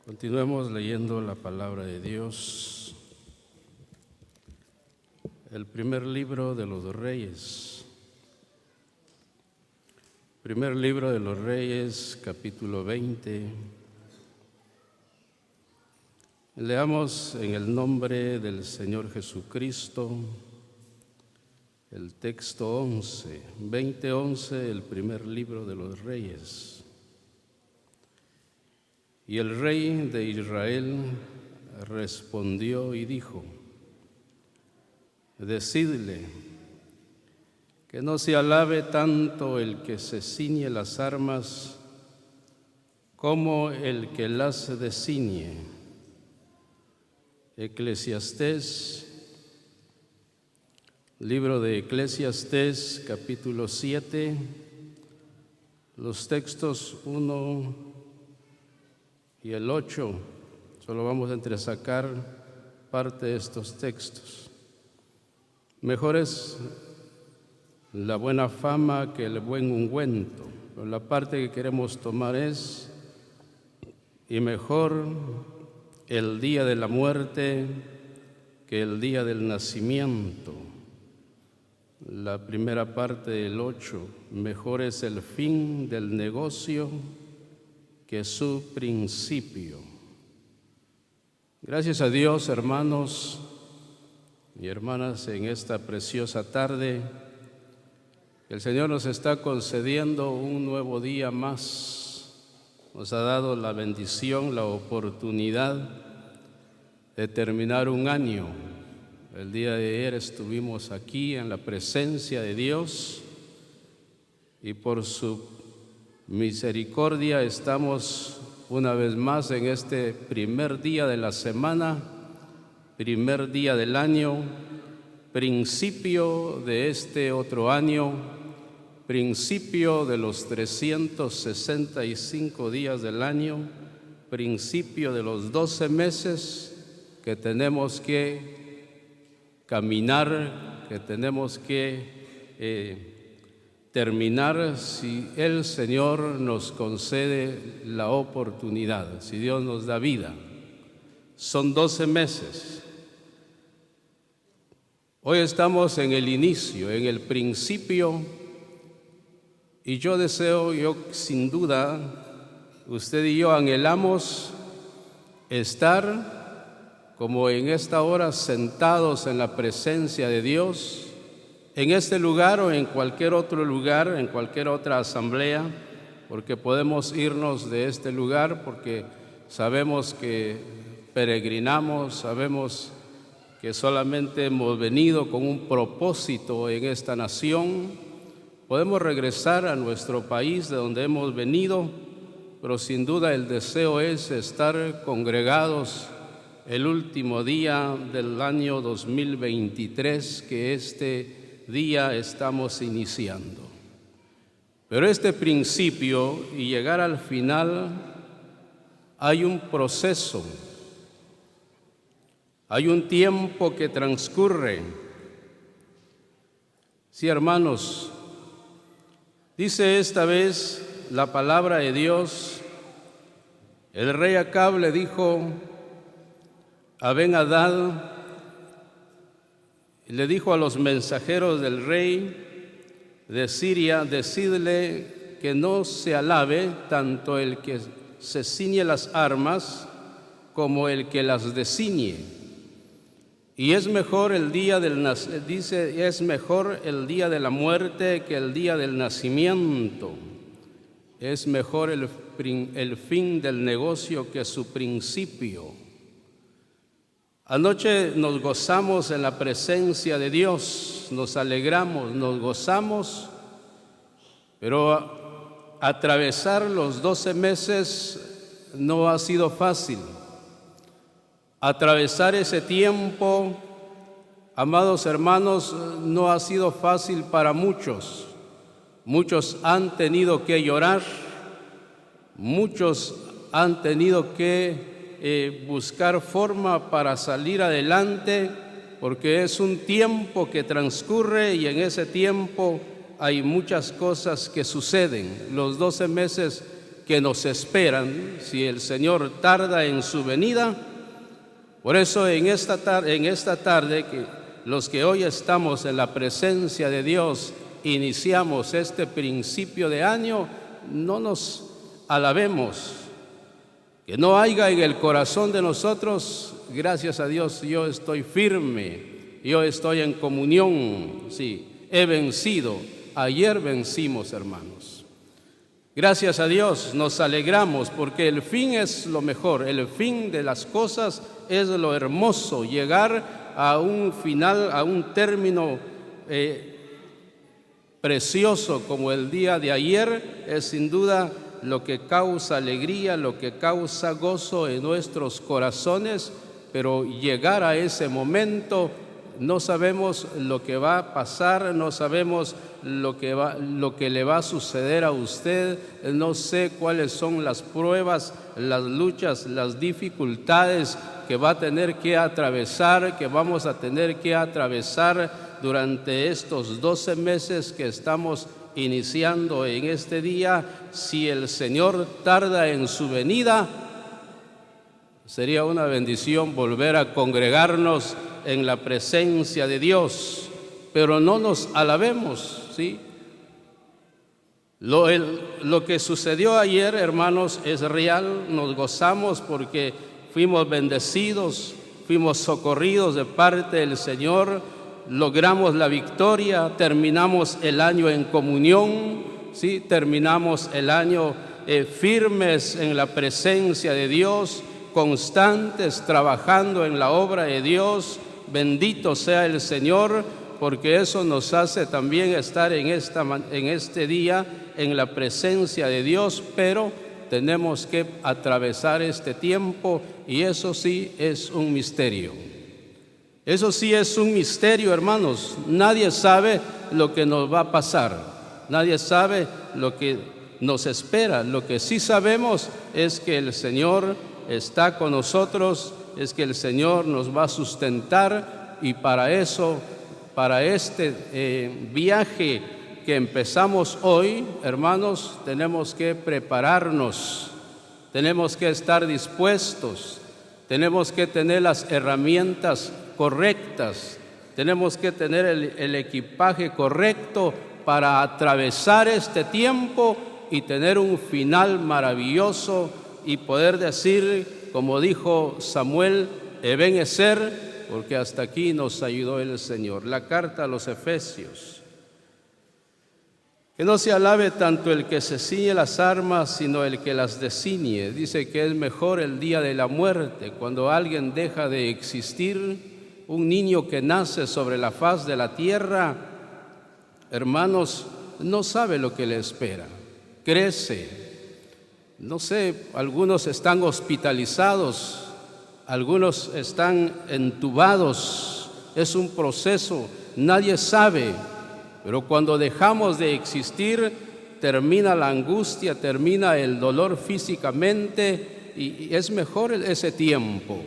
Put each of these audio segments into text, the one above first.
Continuemos leyendo la palabra de Dios. El primer libro de los Reyes. Primer libro de los Reyes, capítulo 20. Leamos en el nombre del Señor Jesucristo el texto 11, 20:11, el primer libro de los Reyes. Y el rey de Israel respondió y dijo: decidle que no se alabe tanto el que se ciñe las armas como el que las desciñe. Eclesiastés, libro de Eclesiastés, capítulo 7, los textos 1 y el 8, solo vamos a entresacar parte de estos textos. Mejor es la buena fama que el buen ungüento, pero la parte que queremos tomar es: y mejor el día de la muerte que el día del nacimiento. La primera parte del 8, mejor es el fin del negocio que su principio. Gracias a Dios, hermanos y hermanas, en esta preciosa tarde, el Señor nos está concediendo un nuevo día más. Nos ha dado la bendición, la oportunidad de terminar un año. El día de ayer estuvimos aquí en la presencia de Dios y por su misericordia estamos una vez más en este primer día de la semana, primer día del año, principio de este otro año, principio de los 365 días del año, principio de los 12 meses que tenemos que caminar, que tenemos que terminar si el Señor nos concede la oportunidad, si Dios nos da vida. Son 12 meses. Hoy estamos en el inicio, en el principio, y yo sin duda, usted y yo anhelamos estar como en esta hora sentados en la presencia de Dios, en este lugar o en cualquier otro lugar, en cualquier otra asamblea, porque podemos irnos de este lugar porque sabemos que peregrinamos, sabemos que solamente hemos venido con un propósito en esta nación. Podemos regresar a nuestro país de donde hemos venido, pero sin duda el deseo es estar congregados el último día del año 2023, que este día estamos iniciando. Pero este principio y llegar al final, hay un proceso, hay un tiempo que transcurre. Sí, hermanos, dice esta vez la palabra de Dios: el rey Acab le dijo a Ben-Hadad, le dijo a los mensajeros del rey de Siria: decidle que no se alabe tanto el que se ciñe las armas como el que las desciñe. Y es mejor el día es mejor el día de la muerte que el día del nacimiento. Es mejor el fin del negocio que su principio. Anoche nos gozamos en la presencia de Dios, nos alegramos, nos gozamos, pero atravesar los 12 meses no ha sido fácil. Atravesar ese tiempo, amados hermanos, no ha sido fácil para muchos. Muchos han tenido que llorar, muchos han tenido que buscar forma para salir adelante, porque es un tiempo que transcurre y en ese tiempo hay muchas cosas que suceden. Los 12 meses que nos esperan si el Señor tarda en su venida. Por eso en esta tarde, que los que hoy estamos en la presencia de Dios, iniciamos este principio de año, no nos alabemos, que no haya en el corazón de nosotros, gracias a Dios, yo estoy firme, yo estoy en comunión, sí, he vencido, ayer vencimos, hermanos. Gracias a Dios nos alegramos porque el fin es lo mejor, el fin de las cosas es lo hermoso, llegar a un final, a un término precioso como el día de ayer es sin duda lo que causa alegría, lo que causa gozo en nuestros corazones, pero llegar a ese momento no sabemos lo que va a pasar, no sabemos lo que le va a suceder a usted, no sé cuáles son las pruebas, las luchas, las dificultades que va a tener que atravesar, que vamos a tener que atravesar durante estos 12 meses que estamos iniciando en este día. Si el Señor tarda en su venida, sería una bendición volver a congregarnos en la presencia de Dios, pero no nos alabemos, ¿sí? Lo que sucedió ayer, hermanos, es real, nos gozamos porque fuimos bendecidos, fuimos socorridos de parte del Señor, logramos la victoria, terminamos el año en comunión, ¿sí? Terminamos el año firmes en la presencia de Dios, constantes, trabajando en la obra de Dios. Bendito sea el Señor, porque eso nos hace también estar en este día en la presencia de Dios, pero tenemos que atravesar este tiempo y eso sí es un misterio. Eso sí es un misterio, hermanos. Nadie sabe lo que nos va a pasar, nadie sabe lo que nos espera. Lo que sí sabemos es que el Señor está con nosotros, es que el Señor nos va a sustentar y para eso, para este viaje que empezamos hoy, hermanos, tenemos que prepararnos, tenemos que estar dispuestos, tenemos que tener las herramientas correctas, tenemos que tener el equipaje correcto para atravesar este tiempo y tener un final maravilloso y poder decir, como dijo Samuel, Ebenezer, porque hasta aquí nos ayudó el Señor. La carta a los Efesios. Que no se alabe tanto el que se ciñe las armas, sino el que las desciñe. Dice que es mejor el día de la muerte, cuando alguien deja de existir, un niño que nace sobre la faz de la tierra, hermanos, no sabe lo que le espera, crece. No sé, algunos están hospitalizados, algunos están entubados, es un proceso, nadie sabe, pero cuando dejamos de existir, termina la angustia, termina el dolor físicamente y es mejor ese tiempo.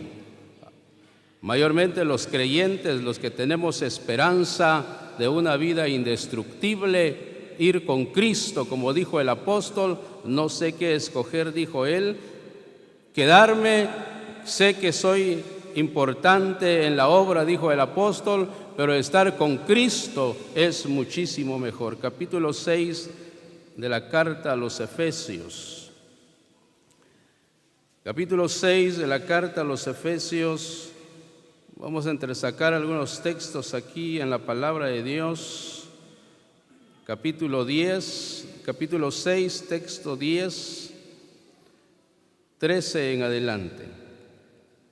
Mayormente los creyentes, los que tenemos esperanza de una vida indestructible, ir con Cristo, como dijo el apóstol, no sé qué escoger, dijo él, quedarme, sé que soy importante en la obra, dijo el apóstol, pero estar con Cristo es muchísimo mejor. Capítulo 6 de la carta a los Efesios. Capítulo 6 de la carta a los Efesios. Vamos a entresacar algunos textos aquí en la palabra de Dios. Capítulo 6, texto 10, 13 en adelante.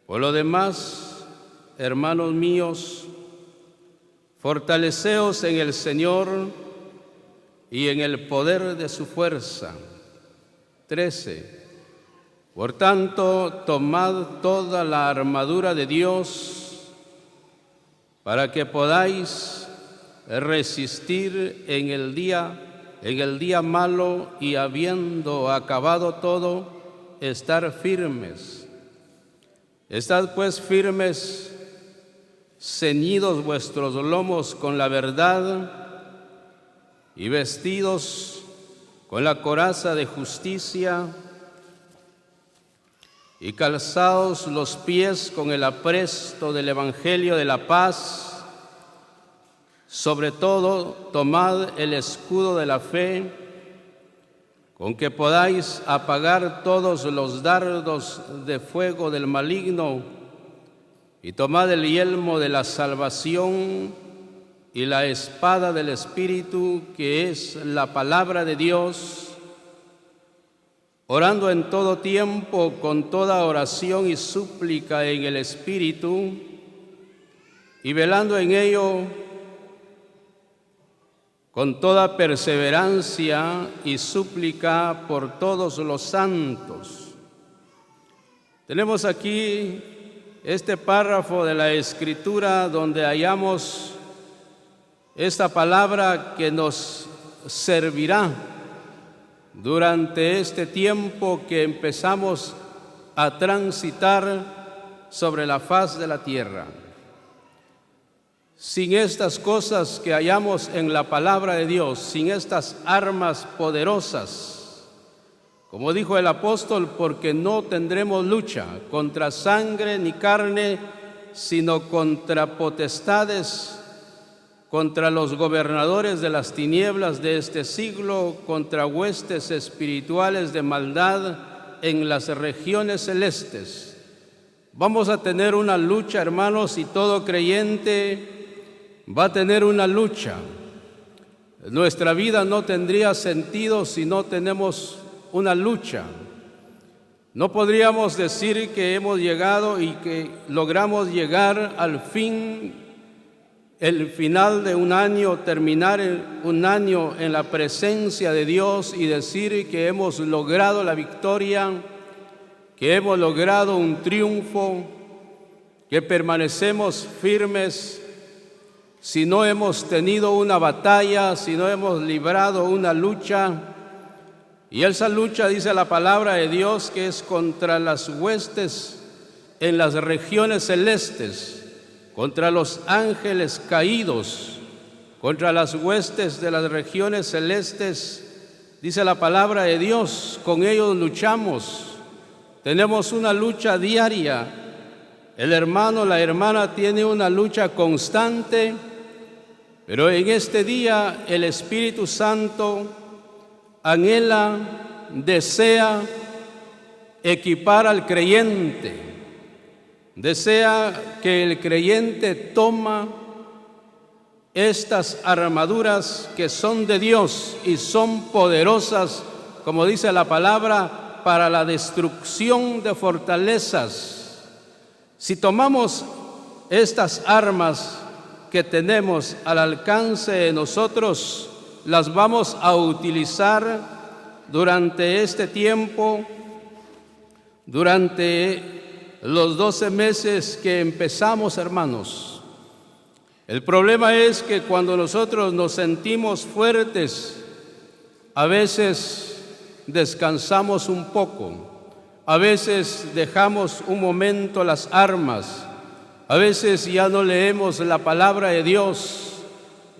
Por lo demás, hermanos míos, fortaleceos en el Señor y en el poder de su fuerza. 13. Por tanto, tomad toda la armadura de Dios para que podáis resistir en el día malo y habiendo acabado todo, estar firmes. Estad pues firmes, ceñidos vuestros lomos con la verdad y vestidos con la coraza de justicia y calzaos los pies con el apresto del Evangelio de la paz. Sobre todo, tomad el escudo de la fe, con que podáis apagar todos los dardos de fuego del maligno, y tomad el yelmo de la salvación y la espada del Espíritu, que es la palabra de Dios, orando en todo tiempo con toda oración y súplica en el Espíritu, y velando en ello con toda perseverancia y súplica por todos los santos. Tenemos aquí este párrafo de la Escritura donde hallamos esta palabra que nos servirá durante este tiempo que empezamos a transitar sobre la faz de la tierra. Sin estas cosas que hallamos en la palabra de Dios, sin estas armas poderosas, como dijo el apóstol, porque no tendremos lucha contra sangre ni carne, sino contra potestades, contra los gobernadores de las tinieblas de este siglo, contra huestes espirituales de maldad en las regiones celestes. Vamos a tener una lucha, hermanos, y todo creyente va a tener una lucha. Nuestra vida no tendría sentido si no tenemos una lucha. No podríamos decir que hemos llegado y que logramos llegar al fin, el final de un año, terminar un año en la presencia de Dios y decir que hemos logrado la victoria, que hemos logrado un triunfo, que permanecemos firmes. Si no hemos tenido una batalla, si no hemos librado una lucha, y esa lucha, dice la palabra de Dios, que es contra las huestes en las regiones celestes, contra los ángeles caídos, contra las huestes de las regiones celestes, dice la palabra de Dios, con ellos luchamos. Tenemos una lucha diaria. El hermano, la hermana tiene una lucha constante, pero en este día el Espíritu Santo anhela, desea equipar al creyente. Desea que el creyente toma estas armaduras que son de Dios y son poderosas, como dice la palabra, para la destrucción de fortalezas. Si tomamos estas armas que tenemos al alcance de nosotros, las vamos a utilizar durante este tiempo, durante los 12 meses que empezamos, hermanos. El problema es que cuando nosotros nos sentimos fuertes, a veces descansamos un poco, a veces dejamos un momento las armas, a veces ya no leemos la palabra de Dios,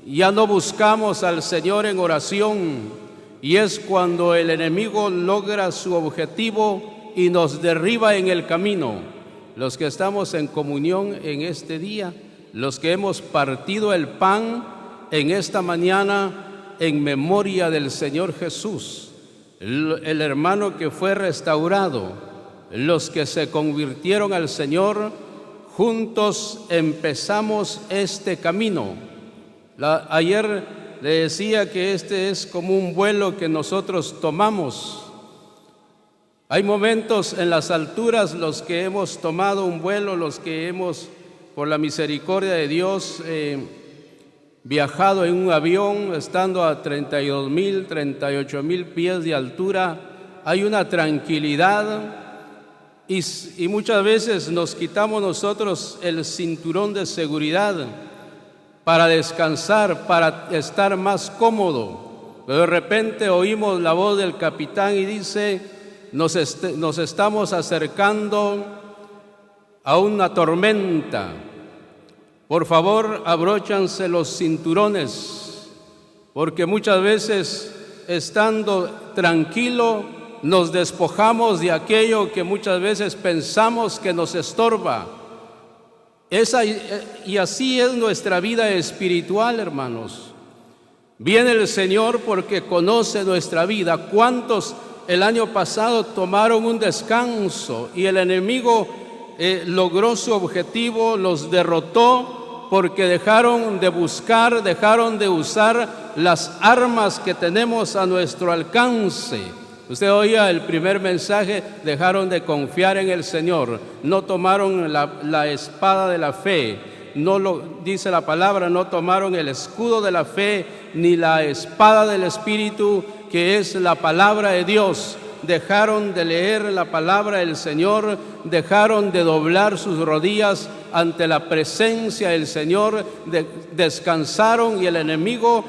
ya no buscamos al Señor en oración, y es cuando el enemigo logra su objetivo y nos derriba en el camino. Los que estamos en comunión en este día, los que hemos partido el pan en esta mañana en memoria del Señor Jesús, el hermano que fue restaurado, los que se convirtieron al Señor, juntos empezamos este camino. Ayer le decía que este es como un vuelo que nosotros tomamos. Hay momentos en las alturas, los que hemos tomado un vuelo, los que hemos, por la misericordia de Dios, viajado en un avión, estando a 32,000, 38,000 pies de altura, hay una tranquilidad y muchas veces nos quitamos nosotros el cinturón de seguridad para descansar, para estar más cómodo. Pero de repente oímos la voz del capitán y dice: nos estamos acercando a una tormenta. Por favor, abróchanse los cinturones, porque muchas veces, estando tranquilo, nos despojamos de aquello que muchas veces pensamos que nos estorba. Y así es nuestra vida espiritual, hermanos. Viene el Señor porque conoce nuestra vida. ¿Cuántos el año pasado tomaron un descanso y el enemigo logró su objetivo, los derrotó porque dejaron de buscar, dejaron de usar las armas que tenemos a nuestro alcance? Usted oía el primer mensaje, dejaron de confiar en el Señor, no tomaron la espada de la fe, dice la palabra, no tomaron el escudo de la fe ni la espada del Espíritu, que es la palabra de Dios. Dejaron de leer la palabra del Señor, dejaron de doblar sus rodillas ante la presencia del Señor, descansaron y el enemigo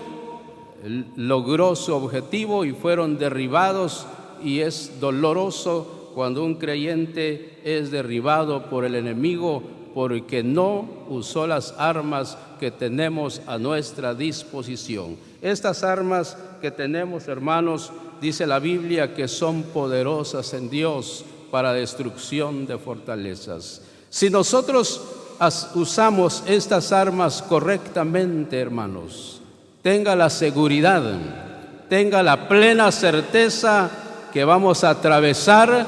logró su objetivo y fueron derribados. Y es doloroso cuando un creyente es derribado por el enemigo porque no usó las armas que tenemos a nuestra disposición. Estas armas que tenemos, hermanos, dice la Biblia que son poderosas en Dios para destrucción de fortalezas. Si nosotros usamos estas armas correctamente, hermanos, tenga la seguridad, tenga la plena certeza que vamos a atravesar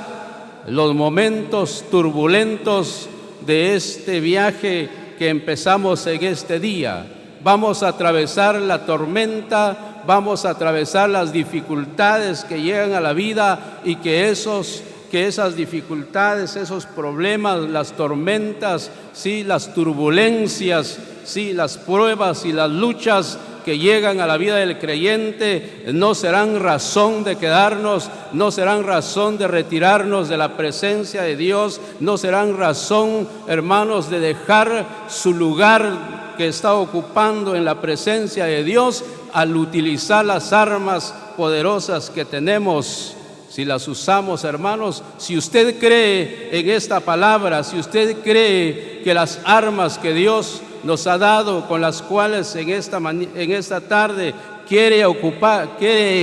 los momentos turbulentos de este viaje que empezamos en este día. Vamos a atravesar la tormenta, vamos a atravesar las dificultades que llegan a la vida y que esas dificultades, esos problemas, las tormentas, sí, las turbulencias, sí, las pruebas y las luchas que llegan a la vida del creyente no serán razón de quedarnos, no serán razón de retirarnos de la presencia de Dios, no serán razón, hermanos, de dejar su lugar que está ocupando en la presencia de Dios al utilizar las armas poderosas que tenemos. Si las usamos, hermanos, si usted cree en esta palabra, si usted cree que las armas que Dios nos ha dado, con las cuales en esta tarde quiere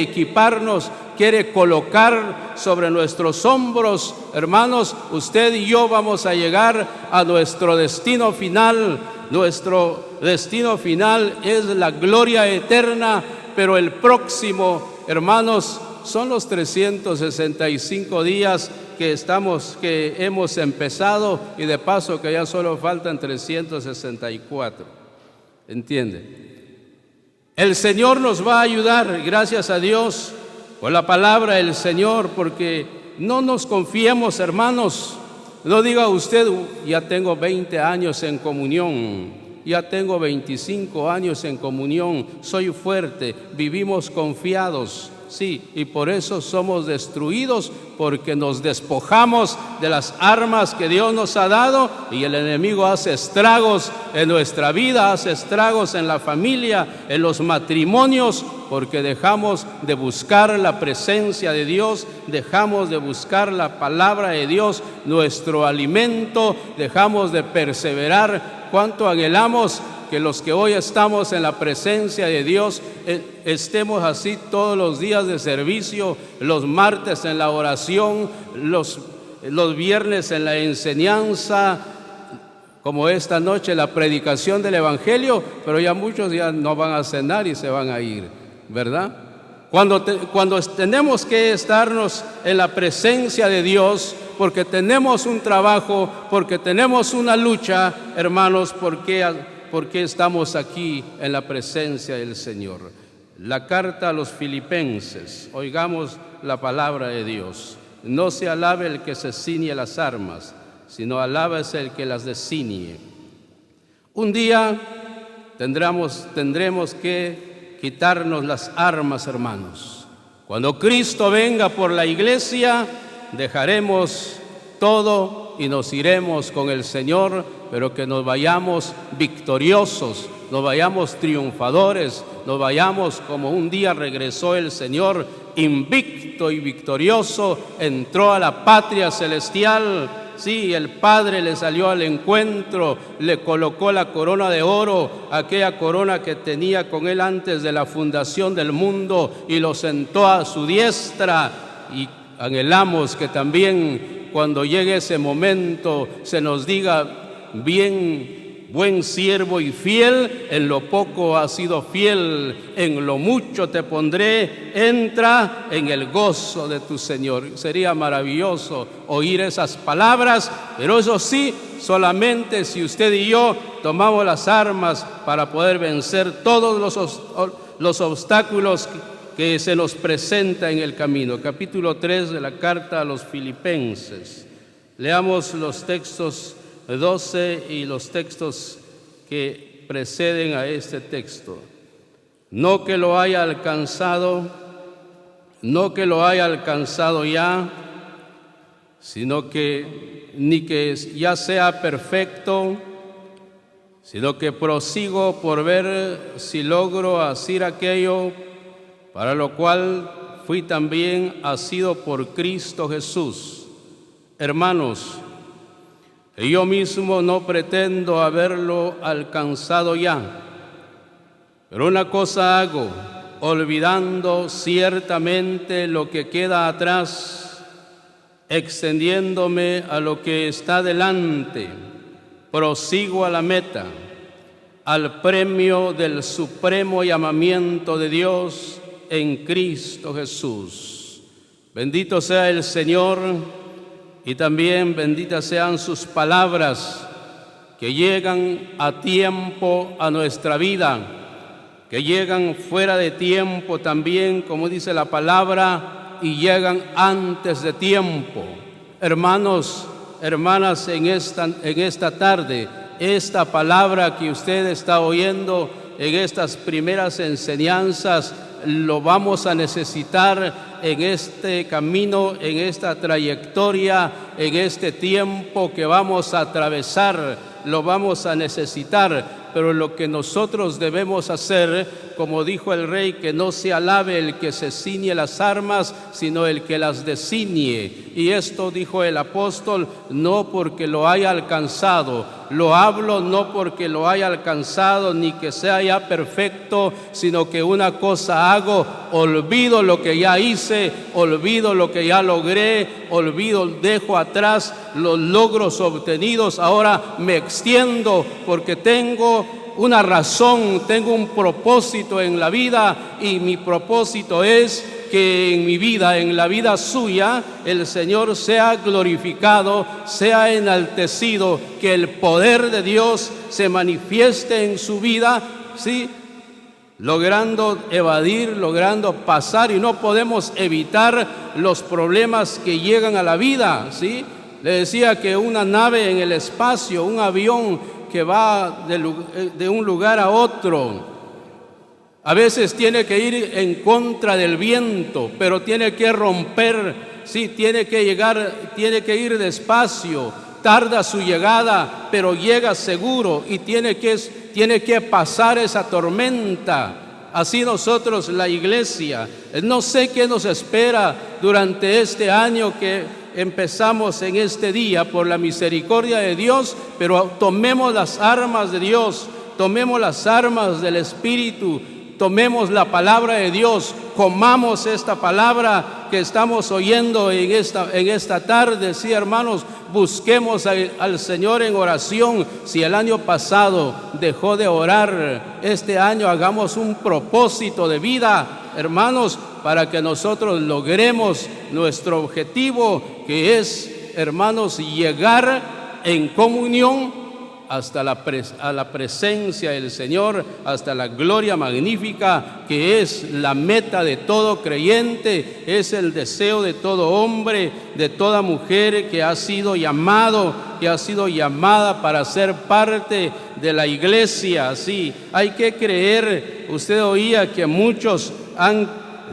equiparnos, quiere colocar sobre nuestros hombros, hermanos, usted y yo vamos a llegar a nuestro destino final. Nuestro destino final es la gloria eterna, pero el próximo, hermanos, son los 365 días que hemos empezado, y de paso que ya solo faltan 364. ¿Entiende? El Señor nos va a ayudar, gracias a Dios, con la palabra del Señor, porque no nos confiemos, hermanos. No diga usted, ya tengo 20 años en comunión, ya tengo 25 años en comunión, soy fuerte, vivimos confiados. Sí, y por eso somos destruidos, porque nos despojamos de las armas que Dios nos ha dado, y el enemigo hace estragos en nuestra vida, hace estragos en la familia, en los matrimonios, porque dejamos de buscar la presencia de Dios, dejamos de buscar la palabra de Dios, nuestro alimento, dejamos de perseverar. ¿Cuánto anhelamos que los que hoy estamos en la presencia de Dios estemos así todos los días de servicio, los martes en la oración, los viernes en la enseñanza, como esta noche la predicación del Evangelio? Pero ya muchos ya no van a cenar y se van a ir, ¿verdad? Cuando tenemos que estarnos en la presencia de Dios, porque tenemos un trabajo, porque tenemos una lucha, hermanos, ¿por qué estamos aquí en la presencia del Señor? La carta a los Filipenses, oigamos la palabra de Dios. No se alabe el que se ciñe las armas, sino alábese el que las desciñe. Un día tendremos que quitarnos las armas, hermanos. Cuando Cristo venga por la iglesia, dejaremos todo y nos iremos con el Señor, pero que nos vayamos victoriosos, nos vayamos triunfadores, nos vayamos como un día regresó el Señor, invicto y victorioso, entró a la patria celestial. Sí, el Padre le salió al encuentro, le colocó la corona de oro, aquella corona que tenía con él antes de la fundación del mundo, y lo sentó a su diestra. anhelamos que también cuando llegue ese momento se nos diga: bien, buen siervo y fiel, en lo poco has sido fiel, en lo mucho te pondré, entra en el gozo de tu Señor. Sería maravilloso oír esas palabras, pero eso sí, solamente si usted y yo tomamos las armas para poder vencer todos los obstáculos que se nos presenta en el camino. Capítulo 3 de la carta a los Filipenses. Leamos los textos 12 y los textos que preceden a este texto. No que lo haya alcanzado ya, sino que ni que ya sea perfecto, sino que prosigo por ver si logro hacer aquello para lo cual fui también asido por Cristo Jesús. Hermanos, yo mismo no pretendo haberlo alcanzado ya, pero una cosa hago, olvidando ciertamente lo que queda atrás, extendiéndome a lo que está delante, prosigo a la meta, al premio del supremo llamamiento de Dios en Cristo Jesús. Bendito sea el Señor. Y también benditas sean sus palabras que llegan a tiempo a nuestra vida, que llegan fuera de tiempo también, como dice la palabra, y llegan antes de tiempo. Hermanos, hermanas, en esta tarde, esta palabra que usted está oyendo en estas primeras enseñanzas, lo vamos a necesitar en este camino, en esta trayectoria, en este tiempo que vamos a atravesar, lo vamos a necesitar. Pero lo que nosotros debemos hacer, como dijo el rey, que no se alabe el que se ciñe las armas, sino el que las desciñe. Y esto dijo el apóstol, no porque lo haya alcanzado, lo hablo no porque lo haya alcanzado, ni que sea ya perfecto, sino que una cosa hago, olvido lo que ya hice, olvido lo que ya logré, dejo atrás los logros obtenidos, ahora me extiendo porque tengo una razón, tengo un propósito en la vida, y mi propósito es que en mi vida, en la vida suya, el Señor sea glorificado, sea enaltecido, que el poder de Dios se manifieste en su vida, ¿sí? Logrando evadir, logrando pasar, y no podemos evitar los problemas que llegan a la vida, ¿sí? Le decía que una nave en el espacio, un avión que va de un lugar a otro, a veces tiene que ir en contra del viento, pero tiene que romper, sí, tiene que ir despacio, tarda su llegada, pero llega seguro y tiene que pasar esa tormenta. Así nosotros, la iglesia, no sé qué nos espera durante este año que empezamos en este día por la misericordia de Dios, pero tomemos las armas de Dios, tomemos las armas del Espíritu, tomemos la palabra de Dios, comamos esta palabra que estamos oyendo en esta tarde. Sí, hermanos, busquemos al Señor en oración. Si el año pasado dejó de orar, este año hagamos un propósito de vida, hermanos, para que nosotros logremos nuestro objetivo, que es, hermanos, llegar en comunión hasta a la presencia del Señor, hasta la gloria magnífica, que es la meta de todo creyente, es el deseo de todo hombre, de toda mujer que ha sido llamado, que ha sido llamada para ser parte de la iglesia. Sí, hay que creer. Usted oía que muchos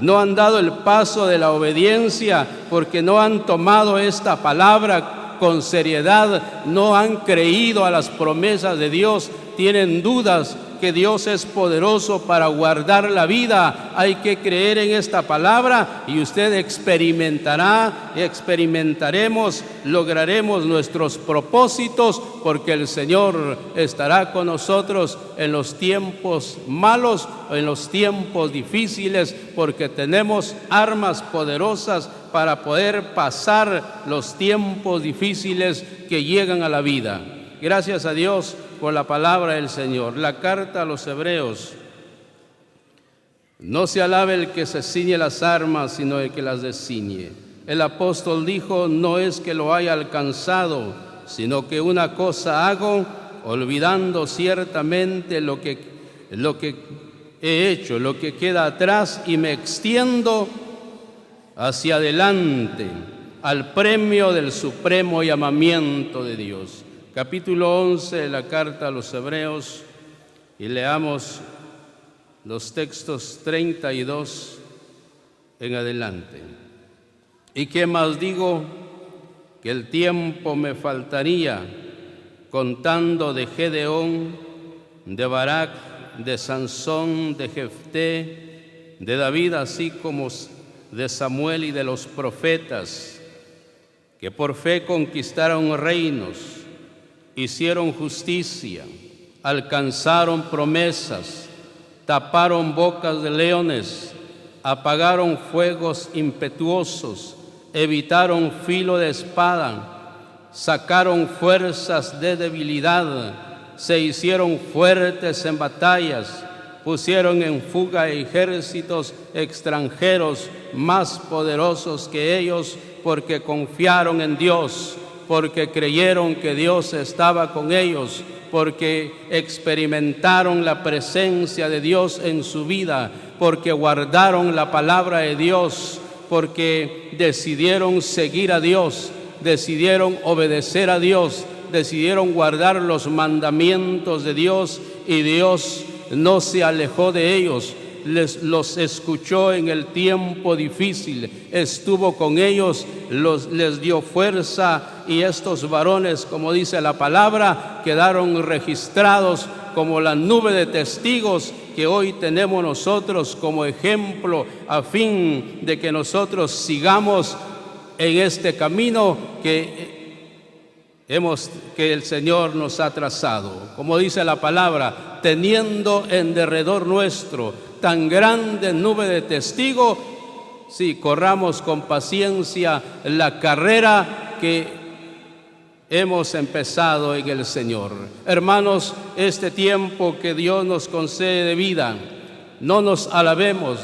no han dado el paso de la obediencia porque no han tomado esta palabra con seriedad, no han creído a las promesas de Dios, tienen dudas que Dios es poderoso para guardar la vida. Hay que creer en esta palabra y usted experimentaremos, lograremos nuestros propósitos, porque el Señor estará con nosotros en los tiempos malos, en los tiempos difíciles, porque tenemos armas poderosas para poder pasar los tiempos difíciles que llegan a la vida. Gracias a Dios por la palabra del Señor. La carta a los Hebreos. No se alabe el que se ciñe las armas, sino el que las desciñe. El apóstol dijo, no es que lo haya alcanzado, sino que una cosa hago, olvidando ciertamente lo que he hecho, lo que queda atrás, y me extiendo hacia adelante al premio del supremo llamamiento de Dios. Capítulo 11 de la carta a los Hebreos, y leamos los textos 32 en adelante. ¿Y qué más digo? Que el tiempo me faltaría contando de Gedeón, de Barak, de Sansón, de Jefté, de David, así como de Samuel y de los profetas, que por fe conquistaron reinos, hicieron justicia, alcanzaron promesas, taparon bocas de leones, apagaron fuegos impetuosos, evitaron filo de espada, sacaron fuerzas de debilidad, se hicieron fuertes en batallas, pusieron en fuga ejércitos extranjeros más poderosos que ellos, porque confiaron en Dios, porque creyeron que Dios estaba con ellos, porque experimentaron la presencia de Dios en su vida, porque guardaron la palabra de Dios, porque decidieron seguir a Dios, decidieron obedecer a Dios, decidieron guardar los mandamientos de Dios, y Dios no se alejó de ellos, los escuchó en el tiempo difícil, estuvo con ellos, les dio fuerza, y estos varones, como dice la palabra, quedaron registrados como la nube de testigos que hoy tenemos nosotros como ejemplo, a fin de que nosotros sigamos en este camino que el Señor nos ha trazado. Como dice la palabra, teniendo en derredor nuestro tan grande nube de testigos, sí, corramos con paciencia la carrera que hemos empezado en el Señor. Hermanos, este tiempo que Dios nos concede de vida, no nos alabemos,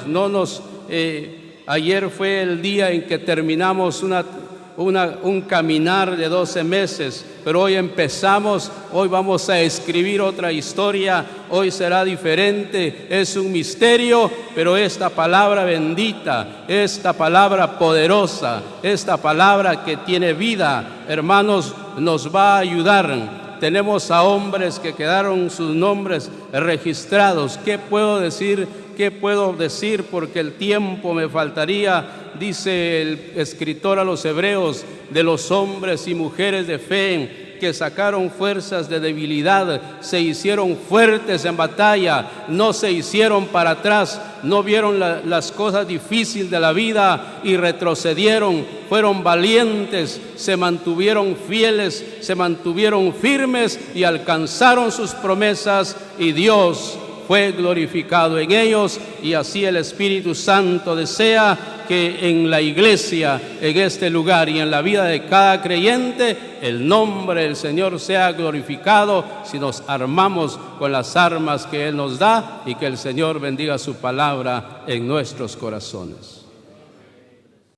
ayer fue el día en que terminamos un caminar de 12 meses, pero hoy empezamos, hoy vamos a escribir otra historia, hoy será diferente, es un misterio, pero esta palabra bendita, esta palabra poderosa, esta palabra que tiene vida, hermanos, nos va a ayudar. Tenemos a hombres que quedaron sus nombres registrados. ¿Qué puedo decir? ¿Qué puedo decir? Porque el tiempo me faltaría. Dice el escritor a los Hebreos, de los hombres y mujeres de fe que sacaron fuerzas de debilidad, se hicieron fuertes en batalla, no se hicieron para atrás, no vieron las cosas difíciles de la vida y retrocedieron, fueron valientes, se mantuvieron fieles, se mantuvieron firmes y alcanzaron sus promesas, y Dios fue glorificado en ellos. Y así el Espíritu Santo desea que en la iglesia, en este lugar y en la vida de cada creyente, el nombre del Señor sea glorificado si nos armamos con las armas que Él nos da, y que el Señor bendiga su palabra en nuestros corazones.